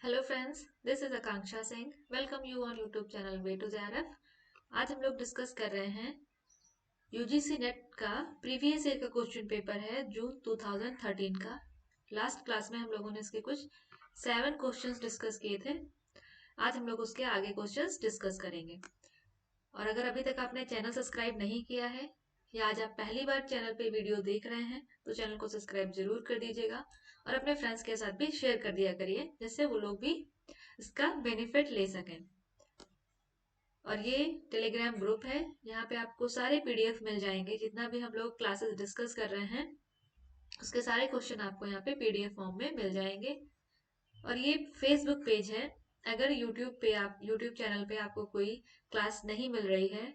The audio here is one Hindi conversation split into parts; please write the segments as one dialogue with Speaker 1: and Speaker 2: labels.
Speaker 1: Hello friends, this is Akanksha Singh. Welcome you on YouTube channel way to JRF. आज हम लोग डिस्कस कर रहे हैं यूजीसी नेट का प्रीवियस ईयर का क्वेश्चन पेपर है जून 2013 का। लास्ट क्लास में हम लोगों ने इसके कुछ 7 क्वेश्चंस डिस्कस किए थे। आज हम लोग उसके आगे क्वेश्चंस डिस्कस करेंगे। और अगर अभी तक आपने चैनल सब्सक्राइब नहीं किया है या आज आप पहली बार चैनल पे वीडियो देख रहे हैं तो चैनल को सब्सक्राइब जरूर कर दीजिएगा और अपने फ्रेंड्स के साथ भी शेयर कर दिया करिए, जिससे वो लोग भी इसका बेनिफिट ले सकें। और ये टेलीग्राम ग्रुप है, यहाँ पे आपको सारे पीडीएफ मिल जाएंगे। जितना भी हम लोग क्लासेस डिस्कस कर रहे हैं उसके सारे क्वेश्चन आपको यहाँ पे पीडीएफ फॉर्म में मिल जाएंगे। और ये फेसबुक पेज है। अगर यूट्यूब चैनल पे आपको कोई क्लास नहीं मिल रही है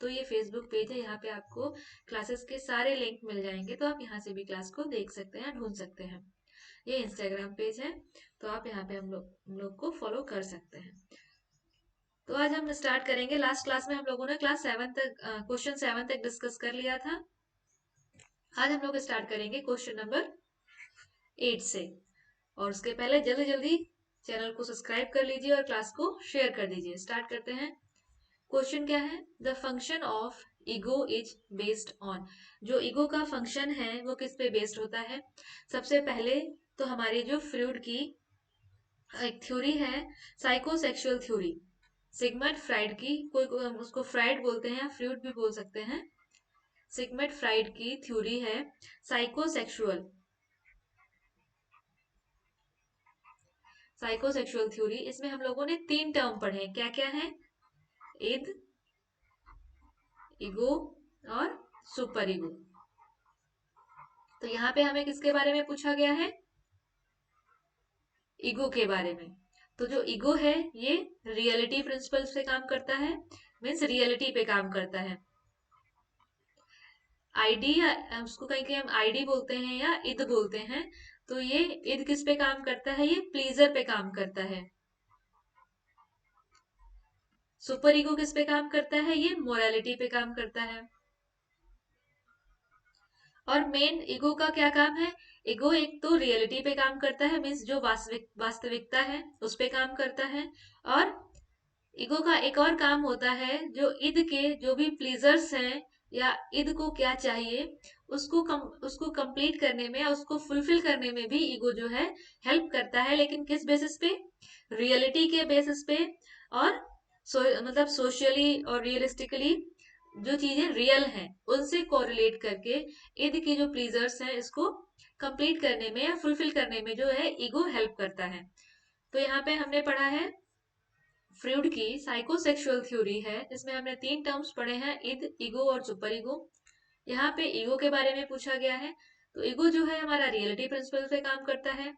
Speaker 1: तो ये फेसबुक पेज है, यहाँ पे आपको क्लासेस के सारे लिंक मिल जाएंगे, तो आप यहाँ से भी क्लास को देख सकते हैं, ढूंढ सकते हैं। ये इंस्टाग्राम पेज है, तो आप यहाँ पे हम लोग को फॉलो कर सकते हैं। तो आज हम स्टार्ट करेंगे। लास्ट क्लास में हम लोगों ने क्लास 7 तक क्वेश्चन 7 तक डिस्कस कर लिया था। आज हम लोग स्टार्ट करेंगे क्वेश्चन नंबर 8 से। और उसके पहले जल्दी जल्दी चैनल को सब्सक्राइब कर लीजिए और क्लास को शेयर कर दीजिए। स्टार्ट करते हैं। क्वेश्चन क्या है? The function of ego is based on. जो ईगो का फंक्शन है वो किस पे बेस्ड होता है? सबसे पहले तो हमारी जो फ्रूड की एक थ्योरी है, साइकोसेक्सुअल थ्योरी, सिगमंड फ्राइड की, कोई हम उसको फ्राइड बोलते हैं या फ्रूड भी बोल सकते हैं। सिगमंड फ्राइड की थ्योरी है साइकोसेक्सुअल साइकोसेक्सुअल थ्योरी। इसमें हम लोगों ने 3 टर्म पढ़े। क्या क्या है? इद, ईगो और सुपर ईगो। तो यहाँ पे हमें किसके बारे में पूछा गया है? ईगो के बारे में। तो जो ईगो है ये रियलिटी प्रिंसिपल्स पे काम करता है, मीन्स रियलिटी पे काम करता है। आईडी, उसको कहीं कहीं हम आईडी बोलते हैं या इद बोलते हैं। तो ये इद किस पे काम करता है? ये प्लीजर पे काम करता है। सुपर ईगो किस पे काम करता है? ये मोरालिटी पे काम करता है। और मेन ईगो का क्या काम है? ईगो एक तो रियलिटी पे काम करता है, मीन्स जो वास्तविकता है उस पे काम करता है। और ईगो का एक और काम होता है, जो ईद के जो भी प्लीजर्स हैं या ईद को क्या चाहिए उसको कंप्लीट करने में या उसको फुलफिल करने में भी ईगो जो है हेल्प करता है। लेकिन किस बेसिस पे? रियलिटी के बेसिस पे। और मतलब सोशली और रियलिस्टिकली जो चीजें रियल हैं उनसे कोरिलेट करके ईद की जो प्लीजर्स हैं इसको कंप्लीट करने में या फुलफिल करने में जो है ईगो हेल्प करता है। तो यहाँ पे हमने पढ़ा है फ्रूड की साइकोसेक्सुअल थ्योरी है, जिसमें हमने 3 टर्म्स पढ़े हैं, इद, ईगो और सुपर ईगो। यहाँ पे ईगो के बारे में पूछा गया है। तो ईगो जो है हमारा रियलिटी प्रिंसिपल पे काम करता है,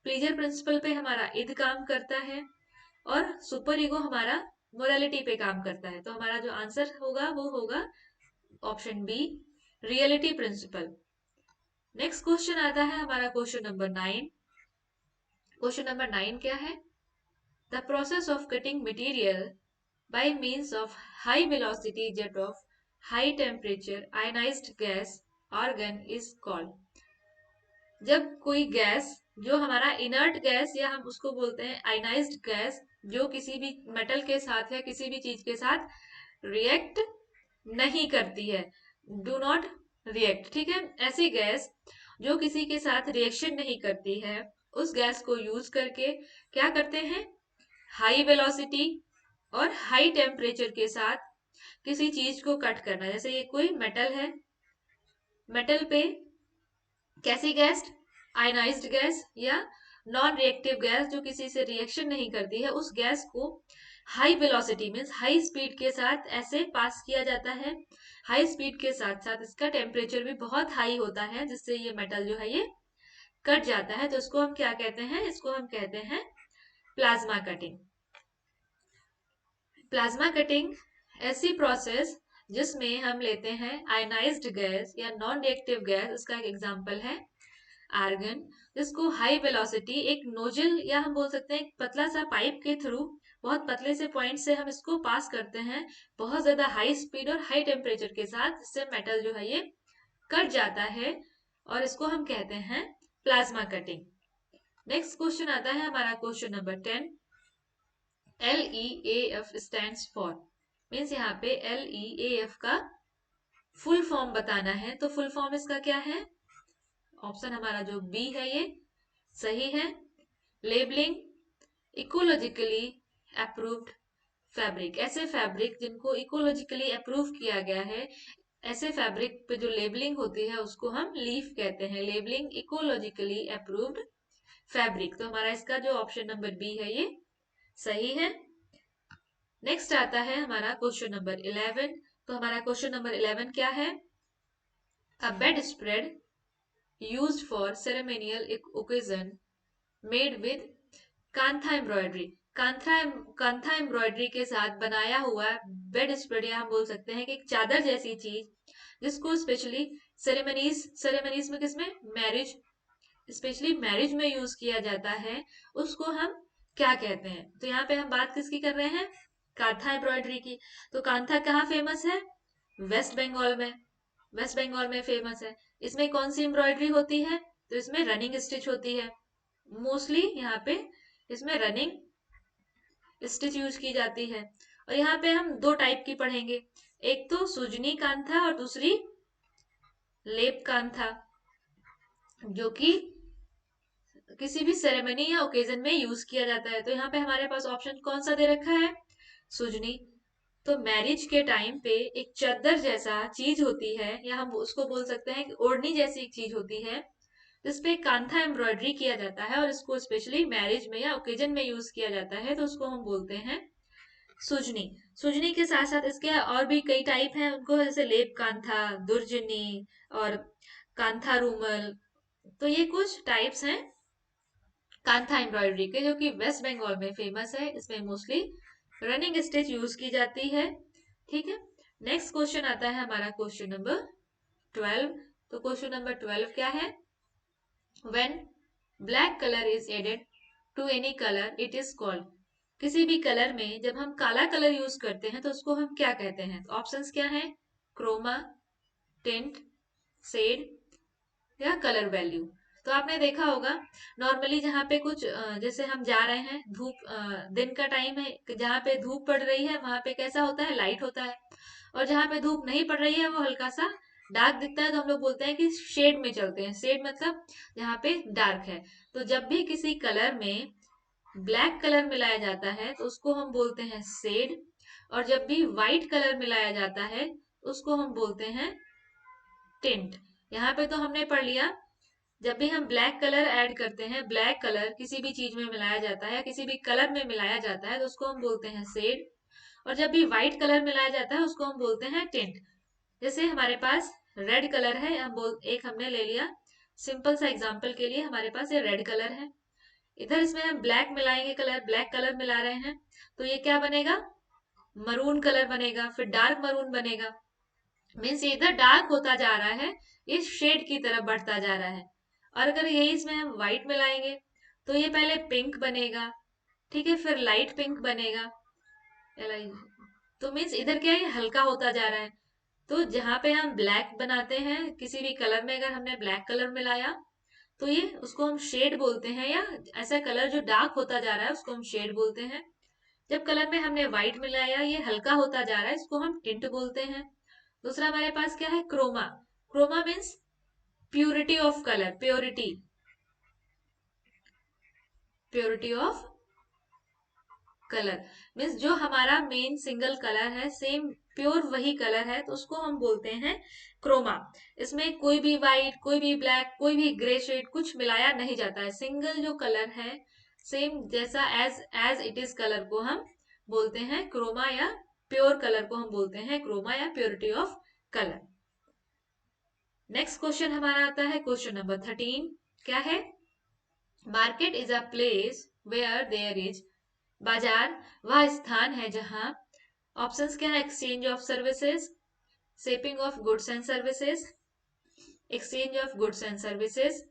Speaker 1: प्लीजर प्रिंसिपल पे हमारा इद काम करता है और सुपर ईगो हमारा मोरालिटी पे काम करता है। तो हमारा जो आंसर होगा वो होगा option B, reality principle. Next question आता है हमारा क्वेश्चन नंबर 9। क्वेश्चन नंबर 9 क्या है? The process of cutting material by means of high velocity jet of high temperature ionized gas argon is called। जब कोई गैस, जो हमारा इनर्ट गैस या हम उसको बोलते हैं आयनाइज्ड गैस, जो किसी भी मेटल के साथ या किसी भी चीज के साथ रिएक्ट नहीं करती है, डू नॉट रिएक्ट, ठीक है, ऐसी गैस जो किसी के साथ रिएक्शन नहीं करती है, उस गैस को यूज करके क्या करते हैं? हाई वेलोसिटी और हाई टेम्परेचर के साथ किसी चीज को कट करना। जैसे ये कोई मेटल है, मेटल पे कैसी गैस? आयनाइज्ड गैस या नॉन रिएक्टिव गैस जो किसी से रिएक्शन नहीं करती है, उस गैस को high velocity means high speed के साथ ऐसे पास किया जाता है। हाई स्पीड के साथ साथ इसका टेम्परेचर भी बहुत हाई होता है, जिससे ये मेटल जो है ये कट जाता है। तो इसको हम क्या कहते हैं? इसको हम कहते हैं प्लाज्मा कटिंग। प्लाज्मा कटिंग ऐसी प्रोसेस जिसमें हम लेते हैं आयनाइज्ड गैस या नॉन रिएक्टिव गैस, उसका एक एग्जांपल है आर्गन, जिसको हाई वेलोसिटी एक नोजल या हम बोल सकते हैं एक पतला सा पाइप के थ्रू बहुत पतले से पॉइंट से हम इसको पास करते हैं बहुत ज्यादा हाई स्पीड और हाई टेम्परेचर के साथ, जिससे मेटल जो है ये कट जाता है और इसको हम कहते हैं प्लाज्मा कटिंग। नेक्स्ट क्वेश्चन आता है हमारा question number 10। LEAF stands for, means यहाँ पे LEAF का फुल फॉर्म बताना है। तो फुल फॉर्म इसका क्या है? ऑप्शन हमारा जो बी है ये सही है। लेबलिंग इकोलॉजिकली अप्रूव्ड फैब्रिक, ऐसे फैब्रिक जिनको इकोलॉजिकली अप्रूव किया गया है, ऐसे फैब्रिक पे जो लेबलिंग होती है उसको हम लीफ कहते हैं। लेबलिंग इकोलॉजिकली अप्रूव्ड फैब्रिक, तो हमारा इसका जो ऑप्शन नंबर बी है ये सही है। नेक्स्ट आता है हमारा क्वेश्चन नंबर 11। तो हमारा क्वेश्चन नंबर 11 क्या है? A bedspread used for ceremonial occasion made with kantha embroidery. Kantha kantha embroidery के साथ बनाया हुआ बेड स्प्रेड, या हम बोल सकते हैं कि एक चादर जैसी चीज जिसको स्पेशली सेरेमनीज में, किसमें, मैरिज, स्पेशली मैरिज में यूज किया जाता है, उसको हम क्या कहते हैं? तो यहाँ पे हम बात किसकी कर रहे हैं? कांथा एम्ब्रॉयडरी की। तो कांथा कहाँ फेमस है? वेस्ट बंगाल में। वेस्ट बंगाल में फेमस है। इसमें कौन सी एम्ब्रॉयडरी होती है? तो इसमें रनिंग स्टिच होती है मोस्टली। यहाँ पे इसमें रनिंग स्टिच यूज की जाती है। और यहाँ पे हम दो टाइप की पढ़ेंगे, एक तो सुजनी कांथा और दूसरी लेप कांथा, जो कि किसी भी सेरेमनी या ओकेजन में यूज किया जाता है। तो यहाँ पे हमारे पास ऑप्शन कौन सा दे रखा है? सुजनी। तो मैरिज के टाइम पे एक चादर जैसा चीज होती है, या हम उसको बोल सकते हैं कि ओढ़नी जैसी एक चीज होती है, जिसपे कांथा एम्ब्रॉयडरी किया जाता है और इसको स्पेशली मैरिज में या ओकेजन में यूज किया जाता है, तो उसको हम बोलते हैं सुजनी। सुजनी के साथ साथ इसके और भी कई टाइप हैं उनको, जैसे लेप कांथा, दुर्जनी और कांथा रूमल। तो ये कुछ टाइप्स हैं कांथा एम्ब्रॉयडरी के, जो कि वेस्ट बंगाल में फेमस है। इसमें मोस्टली रनिंग स्टिच यूज की जाती है। ठीक है। नेक्स्ट क्वेश्चन आता है हमारा क्वेश्चन नंबर 12। तो क्वेश्चन नंबर 12 क्या है? When black colour is added to any colour it is called. किसी भी कलर में जब हम काला कलर यूज करते हैं तो उसको हम क्या कहते हैं? तो ऑप्शंस क्या हैं? क्रोमा, टिंट, शेड या कलर वैल्यू। तो आपने देखा होगा नॉर्मली जहाँ पे कुछ जैसे हम जा रहे हैं, धूप दिन का टाइम है, जहाँ पे धूप पड़ रही है वहां पे कैसा होता है? लाइट होता है। और जहाँ पे धूप नहीं पड़ रही है वो हल्का सा डार्क दिखता है, तो हम लोग बोलते हैं कि शेड में चलते हैं। शेड मतलब जहाँ पे डार्क है। तो जब भी किसी कलर में ब्लैक कलर मिलाया जाता है तो उसको हम बोलते हैं शेड। और जब भी व्हाइट कलर मिलाया जाता है उसको हम बोलते हैं टिंट। यहाँ पे तो हमने पढ़ लिया, जब भी हम ब्लैक कलर ऐड करते हैं, ब्लैक कलर किसी भी चीज में मिलाया जाता है या किसी भी कलर में मिलाया जाता है, तो उसको हम बोलते हैं शेड। और जब भी व्हाइट कलर मिलाया जाता है उसको हम बोलते हैं टिंट। जैसे हमारे पास रेड कलर है, एक हमने ले लिया सिंपल सा एग्जांपल के लिए, हमारे पास ये रेड कलर है, इधर इसमें हम ब्लैक मिलाएंगे, कलर ब्लैक कलर मिला रहे हैं, तो ये क्या बनेगा? मरून कलर बनेगा, फिर डार्क मरून बनेगा। मीन्स इधर डार्क होता जा रहा है, ये शेड की तरफ बढ़ता जा रहा है। और अगर यही इसमें हम व्हाइट मिलाएंगे तो ये पहले पिंक बनेगा, ठीक है, फिर लाइट पिंक बनेगा। तो मीन्स इधर क्या है? ये हल्का होता जा रहा है। तो जहां पे हम ब्लैक बनाते हैं, किसी भी कलर में अगर हमने ब्लैक कलर मिलाया तो ये उसको हम शेड बोलते हैं, या ऐसा कलर जो डार्क होता जा रहा है उसको हम शेड बोलते हैं। जब कलर में हमने व्हाइट मिलाया, ये हल्का होता जा रहा है, इसको हम टिंट बोलते हैं। दूसरा हमारे पास क्या है? Chroma. Chroma means purity of colour, purity, purity of colour means जो हमारा मेन सिंगल कलर है, सेम प्योर वही कलर है, तो उसको हम बोलते हैं क्रोमा। इसमें कोई भी व्हाइट, कोई भी ब्लैक, कोई भी ग्रे शेड कुछ मिलाया नहीं जाता है। सिंगल जो कलर है, सेम जैसा as as it is colour को हम बोलते हैं क्रोमा, या प्योर कलर को हम बोलते हैं क्रोमा या purity of colour. Next question हमारा आता है क्वेश्चन नंबर 13। क्या है? Market is a place where there is, बाजार वह स्थान है जहां, ऑप्शंस क्या है? Exchange of services, shaping of goods and services, exchange of goods and services,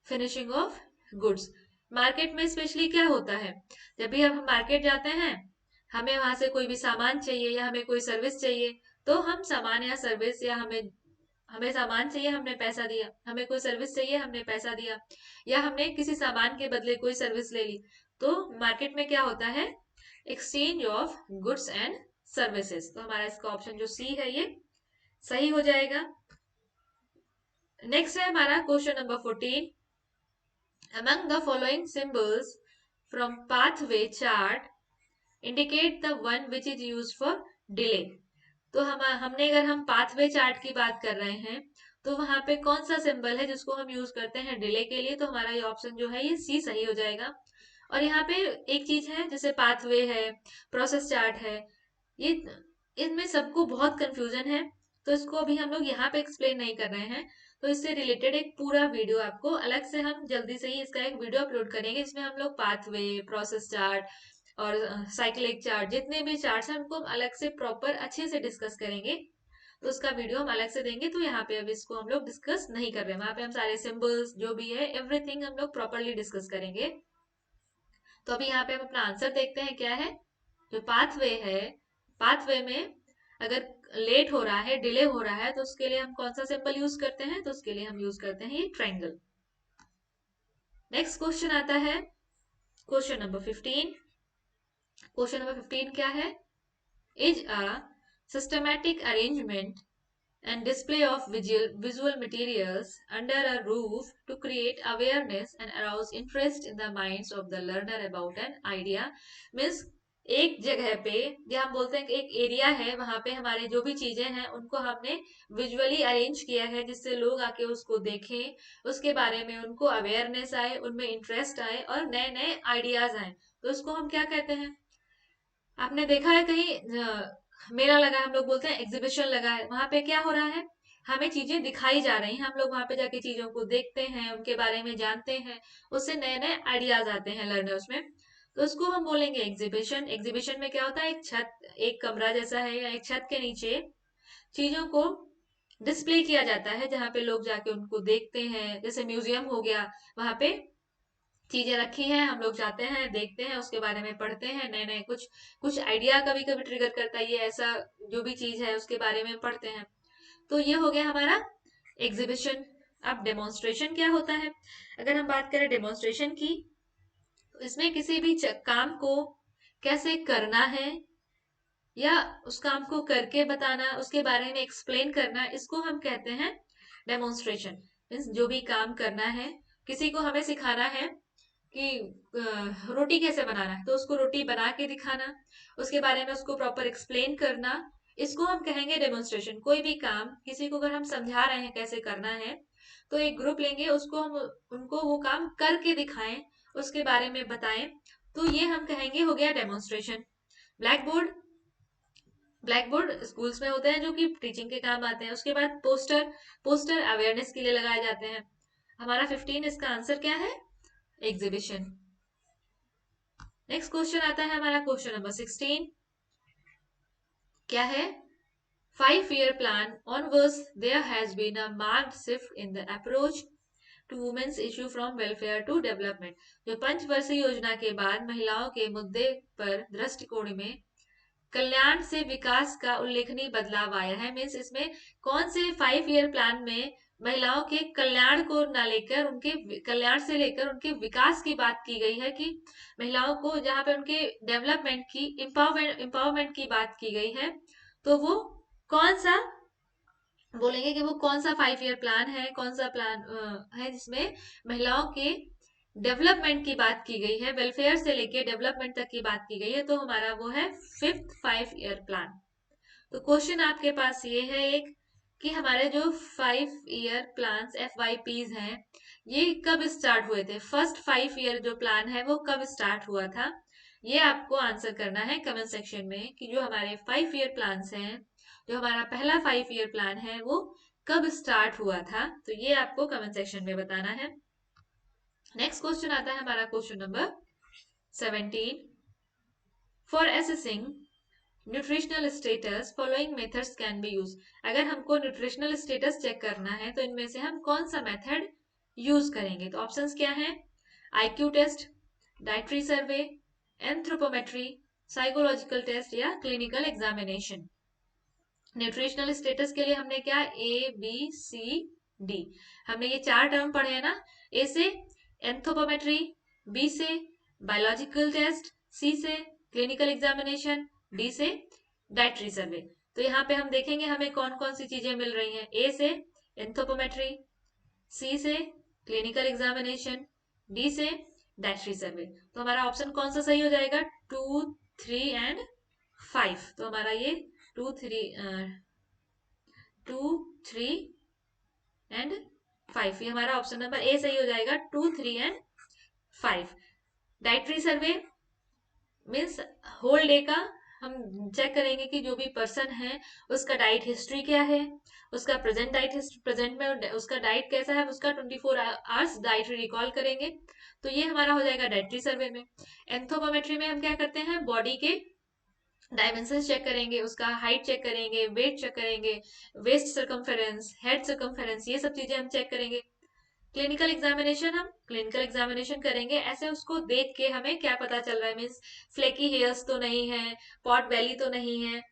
Speaker 1: finishing of goods. Market में स्पेशली क्या होता है? जब भी हम मार्केट जाते हैं, हमें वहां से कोई भी सामान चाहिए या हमें कोई सर्विस चाहिए, तो हम सामान या सर्विस, या हमें हमें सामान चाहिए, हमने पैसा दिया, हमें कोई सर्विस चाहिए, हमने पैसा दिया, या हमने किसी सामान के बदले कोई सर्विस ले ली। तो मार्केट में क्या होता है, exchange of goods and services. तो हमारा इसका ऑप्शन जो सी है ये सही हो जाएगा। नेक्स्ट है हमारा question number 14। Among the following symbols from pathway chart indicate the one which is use for delay. तो हमने अगर हम पाथवे चार्ट की बात कर रहे हैं तो वहां पे कौन सा सिंबल है जिसको हम यूज करते हैं डिले के लिए, तो हमारा ये ऑप्शन जो है ये सी सही हो जाएगा। और यहाँ पे एक चीज है जैसे पाथवे है, प्रोसेस चार्ट है, ये इनमें सबको बहुत कंफ्यूजन है, तो इसको अभी हम लोग यहाँ पे एक्सप्लेन नहीं कर रहे हैं। तो इससे रिलेटेड एक पूरा वीडियो आपको अलग से हम जल्दी से ही इसका एक वीडियो अपलोड करेंगे, जिसमें हम लोग पाथवे, प्रोसेस चार्ट और साइक्लिक चार्ट, जितने भी चार्ट्स हैं उनको हम अलग से प्रॉपर अच्छे से डिस्कस करेंगे। तो उसका वीडियो हम अलग से देंगे, तो यहाँ पे अब इसको हम लोग डिस्कस नहीं कर रहे हैं। वहां पे हम सारे सिंबल्स जो भी है एवरीथिंग हम लोग प्रॉपरली डिस्कस करेंगे। तो अभी यहाँ पे हम अपना आंसर देखते हैं क्या है। जो पाथवे है, पाथवे में अगर लेट हो रहा है, डिले हो रहा है, तो उसके लिए हम कौन सा सिंबल यूज करते हैं, तो उसके लिए हम यूज करते हैं ये ट्रायंगल। नेक्स्ट क्वेश्चन आता है क्वेश्चन नंबर 15। क्वेश्चन नंबर 15 क्या है, is a systematic arrangement and display of visual materials under a roof to create awareness and arouse interest in the minds of the learner about an idea। means एक जगह पे, या हम बोलते हैं कि एक एरिया है, वहां पे हमारे जो भी चीजें हैं उनको हमने विजुअली अरेंज किया है जिससे लोग आके उसको देखें, उसके बारे में उनको अवेयरनेस आए, उनमें इंटरेस्ट आए और नए नए आइडियाज आए। तो उसको हम क्या कहते हैं, आपने देखा है कहीं मेला लगा है, हम लोग बोलते हैं एग्जीबिशन लगा है, वहां पे क्या हो रहा है, हमें चीजें दिखाई जा रही हैं, हम लोग वहां पे जाके चीजों को देखते हैं, उनके बारे में जानते हैं, उससे नए नए आइडियाज आते हैं लर्नर्स में। तो उसको हम बोलेंगे एग्जीबिशन। एग्जीबिशन में क्या होता है, एक छत, एक कमरा जैसा है या एक छत के नीचे चीजों को डिस्प्ले किया जाता है, जहाँ पे लोग जाके उनको देखते हैं, जैसे म्यूजियम हो गया, वहां पे चीजें रखी हैं, हम लोग जाते हैं, देखते हैं, उसके बारे में पढ़ते हैं, नए नए कुछ कुछ आइडिया कभी कभी ट्रिगर करता है, ये ऐसा जो भी चीज है उसके बारे में पढ़ते हैं। तो ये हो गया हमारा एग्जीबिशन। अब डेमोन्स्ट्रेशन क्या होता है, अगर हम बात करें डेमोन्स्ट्रेशन की, तो इसमें किसी भी काम को कैसे करना है या उस काम को करके बताना, उसके बारे में एक्सप्लेन करना, इसको हम कहते हैं डेमोन्स्ट्रेशन। मीन्स जो भी काम करना है, किसी को हमें सिखाना है कि रोटी कैसे बनाना है, तो उसको रोटी बना के दिखाना, उसके बारे में उसको प्रॉपर एक्सप्लेन करना, इसको हम कहेंगे डेमोन्स्ट्रेशन। कोई भी काम किसी को अगर हम समझा रहे हैं कैसे करना है, तो एक ग्रुप लेंगे, उसको हम उनको वो काम करके दिखाएं, उसके बारे में बताएं, तो ये हम कहेंगे हो गया demonstration. Black board, black board schools में होते हैं जो कि टीचिंग के काम आते हैं। उसके बाद पोस्टर, पोस्टर अवेयरनेस के लिए लगाए जाते हैं। हमारा 15 इसका आंसर क्या है, एग्जीबिशन। नेक्स्ट क्वेश्चन आता है हमारा क्वेश्चन नंबर 16। क्या है, 5 year plan onwards there has been a marked shift in the approach to women's issue from welfare to development। जो पंचवर्षीय योजना के बाद महिलाओं के मुद्दे पर दृष्टिकोण में कल्याण से विकास का उल्लेखनीय बदलाव आया है। मीन्स इसमें कौन से 5 year प्लान में महिलाओं के कल्याण को ना लेकर, उनके कल्याण से लेकर उनके विकास की बात की गई है, कि महिलाओं को जहां पे उनके डेवलपमेंट की, एम्पावरमेंट की बात की गई है, तो वो कौन सा बोलेंगे कि वो कौन सा 5 year प्लान है, कौन सा प्लान है जिसमें महिलाओं के डेवलपमेंट की बात की गई है, वेलफेयर से लेके डेवलपमेंट तक की बात की गई है, तो हमारा वो है 5th 5 year प्लान। तो क्वेश्चन आपके पास ये है एक, कि हमारे जो 5 year प्लान FYPs हैं, ये कब स्टार्ट हुए थे, फर्स्ट 5 year जो प्लान है वो कब स्टार्ट हुआ था। ये आपको आंसर करना है कमेंट सेक्शन में, कि जो हमारे 5 year प्लान्स हैं, जो हमारा पहला 5 year प्लान है वो कब स्टार्ट हुआ था, तो ये आपको कमेंट सेक्शन में बताना है। नेक्स्ट क्वेश्चन आता है हमारा question number 17। For assessing nutritional status following methods can be use. अगर हमको न्यूट्रिशनल स्टेटस चेक करना है तो इनमें से हम कौन सा मेथड यूज करेंगे, तो ऑप्शंस क्या हैं, IQ टेस्ट, डाइटरी सर्वे, एंथ्रोपोमेट्री, साइकोलॉजिकल टेस्ट या क्लिनिकल एग्जामिनेशन। न्यूट्रिशनल स्टेटस के लिए हमने क्या, ए बी सी डी, हमने ये 4 टर्म पढ़े हैं ना। ए से एंथ्रोपोमेट्री, बी से बायोलॉजिकल टेस्ट, सी से क्लिनिकल एग्जामिनेशन, डी से डाइटरी सर्वे। तो यहाँ पे हम देखेंगे हमें कौन कौन सी चीजें मिल रही हैं। ए से एंथ्रोपोमेट्री, सी से क्लिनिकल एग्जामिनेशन, डी से डाइटरी सर्वे। तो हमारा ऑप्शन कौन सा सही हो जाएगा, 2, 3 एंड 5। तो हमारा ये 2, 3, 2, 3 एंड 5, ये हमारा ऑप्शन नंबर ए सही हो जाएगा, 2, 3 and 5। Dietary survey means whole day का हम चेक करेंगे कि जो भी पर्सन है उसका डाइट हिस्ट्री क्या है, उसका प्रेजेंट डाइट हिस्ट्री, प्रेजेंट में उसका डाइट कैसा है, उसका 24 आवर्स डाइट रिकॉल करेंगे। तो ये हमारा हो जाएगा डाइटरी सर्वे में। एंथ्रोपोमेट्री में हम क्या करते हैं, बॉडी के डायमेंशन चेक करेंगे, उसका हाइट चेक करेंगे, वेट चेक करेंगे, वेस्ट सर्कमफेरेंस, हेड सर्कमफेरेंस, ये सब चीजें हम चेक करेंगे। क्लिनिकल एग्जामिनेशन, हम क्लिनिकल एग्जामिनेशन करेंगे, ऐसे उसको देख के हमें क्या पता चल रहा है, मीन्स फ्लेकी हेयर्स तो नहीं है, पॉट बेली तो नहीं है,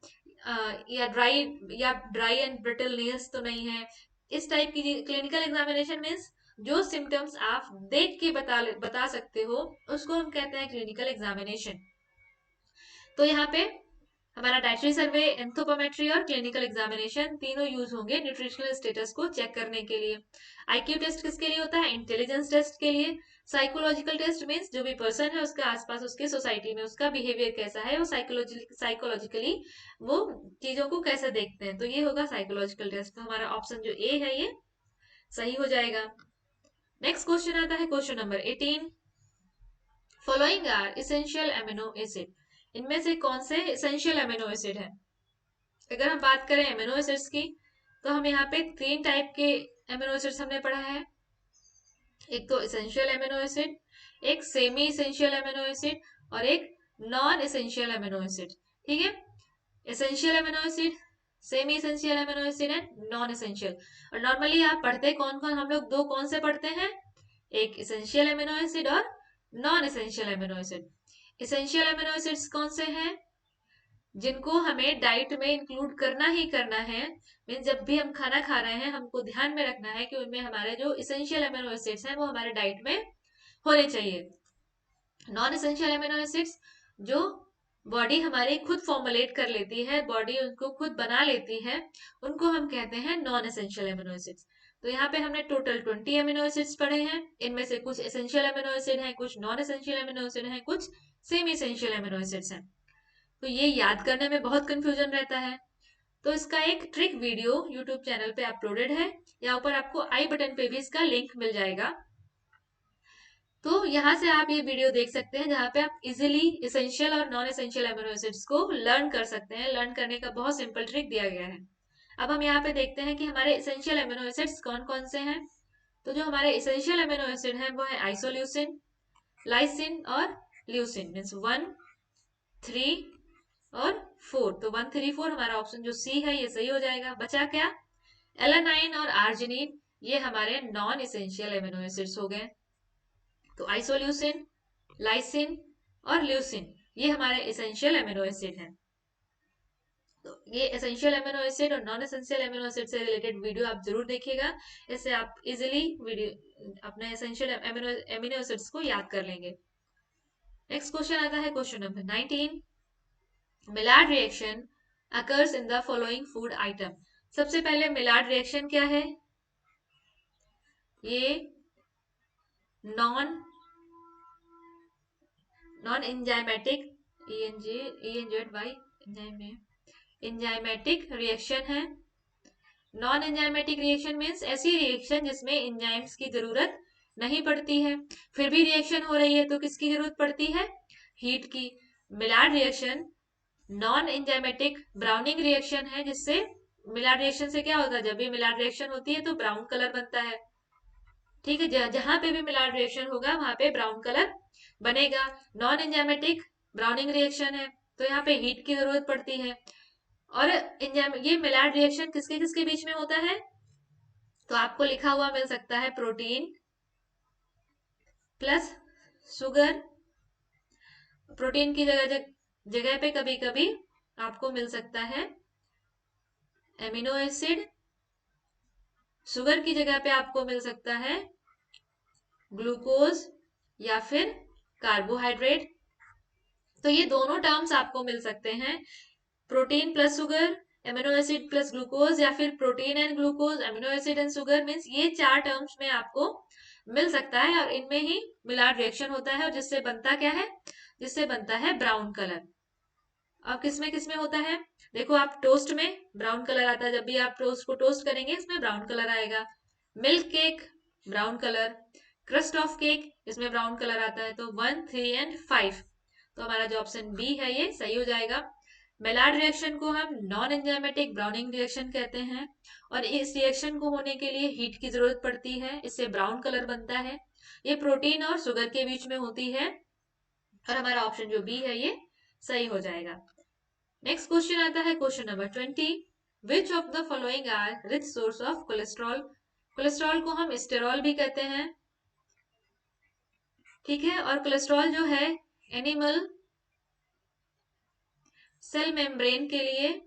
Speaker 1: या ड्राई एंड ब्रिटल नेल्स तो नहीं है, इस टाइप की क्लिनिकल एग्जामिनेशन मीन्स जो सिम्टम्स आप देख के बता सकते हो उसको हम कहते हैं क्लिनिकल एग्जामिनेशन। तो यहाँ पे हमारा डाइटरी सर्वे, एंथ्रोपोमेट्री और क्लिनिकल एग्जामिनेशन तीनों यूज होंगे न्यूट्रिशनल स्टेटस को चेक करने के लिए। आईक्यू टेस्ट किसके लिए होता है, इंटेलिजेंस टेस्ट के लिए। साइकोलॉजिकल टेस्ट मीन्स जो भी पर्सन है उसके आसपास, उसके सोसाइटी में उसका बिहेवियर कैसा है, वो साइकोलॉजिकली वो चीजों को कैसे देखते हैं, तो ये होगा साइकोलॉजिकल टेस्ट। तो हमारा ऑप्शन जो ए है ये सही हो जाएगा। नेक्स्ट क्वेश्चन आता है question number 18। Following are essential amino acid, इनमें से कौन से इसेंशियल एमिनो एसिड है। अगर हम बात करें एमिनो एसिड्स की, तो हम यहाँ पे 3 टाइप के एमिनो एसिड्स हमने पढ़ा है। एक तो इसेंशियल एमिनो एसिड, एक सेमी इसेंशियल एमिनो एसिड और एक नॉन इसेंशियल एमिनो एसिड। ठीक है, essential amino acid, semi essential amino acid and non essential. और नॉर्मली आप पढ़ते कौन कौन, हम लोग दो कौन से पढ़ते हैं, एक इसेंशियल एमिनो एसिड और non essential amino acid. Essential amino acids कौन से हैं, जिनको हमें डाइट में इंक्लूड करना ही करना है, मीन जब भी हम खाना खा रहे हैं हमको ध्यान में रखना है कि उनमें हमारे जो इसेंशियल एमिनो एसिड्स हैं वो हमारे डाइट में होने चाहिए। नॉन इसेंशियल एमिनो एसिड्स जो बॉडी हमारी खुद फॉर्मुलेट कर लेती है, बॉडी उनको खुद बना लेती है, उनको हम कहते हैं नॉन इसेंशियल एमिनो एसिड्स। तो यहाँ पे हमने टोटल 20 एमिनो एसिड्स पढ़े हैं, इनमें से कुछ इसेंशियल एमिनो एसिड हैं, कुछ नॉन इसेंशियल एमिनो एसिड हैं, कुछ सेमी इसेंशियल एमिनो एसिड्स हैं। तो ये याद करने में बहुत कंफ्यूजन रहता है। तो इसका एक ट्रिक वीडियो यूट्यूब चैनल पे अपलोडेड है, यहाँ ऊपर आपको आई बटन पे भी इसका लिंक मिल जाएगा। तो यहाँ से आप ये वीडियो देख सकते हैं जहाँ पे आप इजिली इसेंशियल और नॉन इसेंशियल एमिनो एसिड्स को लर्न कर सकते हैं। लर्न करने का बहुत सिंपल ट्रिक दिया गया है। अब हम यहाँ पे देखते हैं कि हमारे इसेंशियल एमिनो एसिड्स कौन कौन से हैं। तो जो हमारे इसेंशियल एमिनो एसिड है वो है आइसोल्यूसिन, लाइसिन और ल्यूसिन, मीन्स 1, 3 और 4। तो 1, 3, 4 हमारा ऑप्शन जो सी है ये सही हो जाएगा। बचा क्या, एलानाइन और आर्जिनिन, ये हमारे नॉन इसेंशियल एमिनो एसिड्स हो गए। तो आइसोल्यूसिन, लाइसिन और ल्यूसिन ये हमारे इसेंशियल एमिनो एसिड हैं। तो ये एसेंशियल एमिनो एसिड और नॉन एसेंशियल एमिनो एसिड से रिलेटेड वीडियो आप जरूर देखिएगा, इससे आप इजिली वीडियो अपने एसेंशियल एमिनो एसिड्स को याद कर लेंगे। नेक्स्ट क्वेश्चन आता है question number 19। Maillard reaction occurs in the following food item. सबसे पहले मिलार्ड रिएक्शन क्या है, ये non non enzymatic, enzymatic reaction है। नॉन एंजाइमेटिक रिएक्शन मीन्स ऐसी रिएक्शन जिसमें एंजाइम्स की जरूरत नहीं पड़ती है, फिर भी रिएक्शन हो रही है तो किसकी जरूरत पड़ती है, हीट की। Maillard reaction non enzymatic browning reaction है, जिससे मिलार्ड रिएक्शन से क्या होता है, जब भी मिलार्ड रिएक्शन होती है तो ब्राउन कलर बनता है। ठीक है, जहां पे भी मिलार्ड रिएक्शन होगा वहां पे ब्राउन कलर बनेगा। नॉन एंजाइमेटिक ब्राउनिंग रिएक्शन है तो यहाँ पे हीट की जरूरत पड़ती है। और ये मिलार्ड रिएक्शन किसके किसके बीच में होता है, तो आपको लिखा हुआ मिल सकता है प्रोटीन प्लस शुगर। प्रोटीन की जगह पे कभी कभी आपको मिल सकता है एमिनो एसिड, शुगर की जगह पे आपको मिल सकता है ग्लूकोज या फिर कार्बोहाइड्रेट। तो ये दोनों टर्म्स आपको मिल सकते हैं, protein plus sugar, amino acid plus glucose, या फिर protein and glucose, amino acid and sugar. Means ये चार टर्म्स में आपको मिल सकता है और इनमें ही मिलाड रिएक्शन होता है और जिससे बनता क्या है, जिससे बनता है ब्राउन कलर। अब किसमें होता है, देखो आप टोस्ट में ब्राउन कलर आता है, जब भी आप टोस्ट को टोस्ट करेंगे इसमें ब्राउन कलर आएगा। Milk cake brown colour, crust of cake इसमें ब्राउन कलर आता है। तो 1, 3 एंड 5, तो हमारा जो ऑप्शन बी है ये सही हो जाएगा। मेलार्ड रिएक्शन को हम नॉन एंजाइमेटिक ब्राउनिंग रिएक्शन कहते हैं और इस रिएक्शन को होने के लिए हीट की जरूरत पड़ती है, इससे ब्राउन कलर बनता है। ये प्रोटीन और शुगर के बीच में होती है और हमारा ऑप्शन जो बी है ये सही हो जाएगा। नेक्स्ट क्वेश्चन आता है question number 20, which of the following are rich source of cholesterol. Cholesterol को हम स्टेरॉल भी कहते हैं, ठीक है। और कोलेस्ट्रॉल जो है एनिमल सेल मेम्ब्रेन के लिए,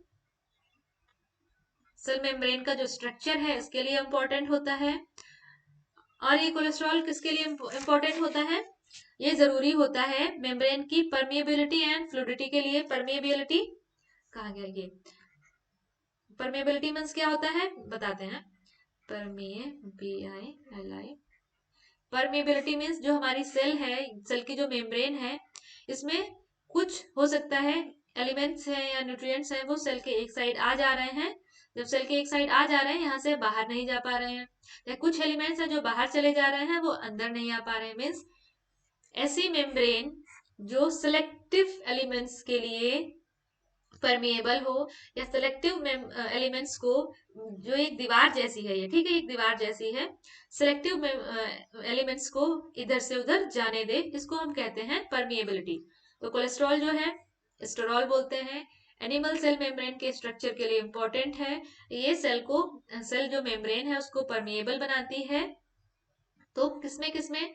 Speaker 1: सेल मेम्ब्रेन का जो स्ट्रक्चर है इसके लिए इंपॉर्टेंट होता है। और ये कोलेस्ट्रॉल किसके लिए इंपॉर्टेंट होता है, ये जरूरी होता है मेम्ब्रेन की परमिएबिलिटी एंड फ्लूइडिटी के लिए। परमिएबिलिटी कहा गया, ये परमिएबिलिटी मीन्स क्या होता है बताते हैं। परमिएबिलिटी, परमिएबिलिटी मीन्स जो हमारी सेल है, सेल की जो मेम्ब्रेन है इसमें कुछ हो सकता है एलिमेंट्स हैं या न्यूट्रिएंट्स हैं वो सेल के एक साइड आ जा रहे हैं, जब सेल के एक साइड आ जा रहे हैं यहाँ से बाहर नहीं जा पा रहे हैं, या कुछ एलिमेंट्स हैं जो बाहर चले जा रहे हैं वो अंदर नहीं आ पा रहे हैं। मीन्स ऐसी मेम्ब्रेन जो सिलेक्टिव एलिमेंट्स के लिए परमिएबल हो या सिलेक्टिव एलिमेंट्स को, जो एक दीवार जैसी है ये, ठीक है, एक दीवार जैसी है, सिलेक्टिव एलिमेंट्स को इधर से उधर जाने दे, इसको हम कहते हैं परमिएबिलिटी। तो कोलेस्ट्रॉल जो है स्टेरॉल बोलते हैं, एनिमल सेल मेम्ब्रेन के स्ट्रक्चर के लिए इंपॉर्टेंट है, ये सेल को, सेल जो मेम्ब्रेन है उसको परमिएबल बनाती है। तो किसमें किसमें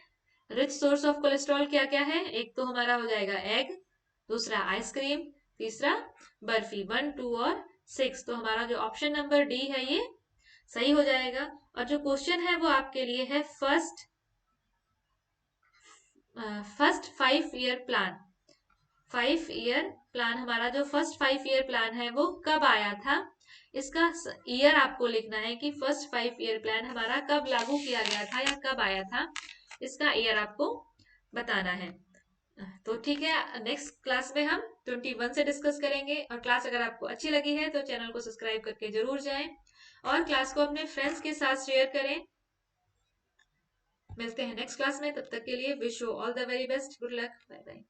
Speaker 1: रिच सोर्स ऑफ कोलेस्ट्रॉल क्या क्या है, एक तो हमारा हो जाएगा एग, दूसरा आइसक्रीम, तीसरा बर्फी। 1, 2 और 6, तो हमारा जो ऑप्शन नंबर डी है ये सही हो जाएगा। और जो क्वेश्चन है वो आपके लिए है first 5 year plan. 5 year plan, हमारा जो फर्स्ट 5 ईयर प्लान है वो कब आया था, इसका ईयर आपको लिखना है कि फर्स्ट 5 ईयर प्लान हमारा कब लागू किया गया था या कब आया था, इसका ईयर आपको बताना है। तो ठीक है, नेक्स्ट क्लास में हम 21 से डिस्कस करेंगे। और क्लास अगर आपको अच्छी लगी है तो चैनल को सब्सक्राइब करके जरूर जाएं और क्लास को अपने फ्रेंड्स के साथ शेयर करें। मिलते हैं नेक्स्ट क्लास में, तब तक के लिए wish you all the very best, good luck, bye bye.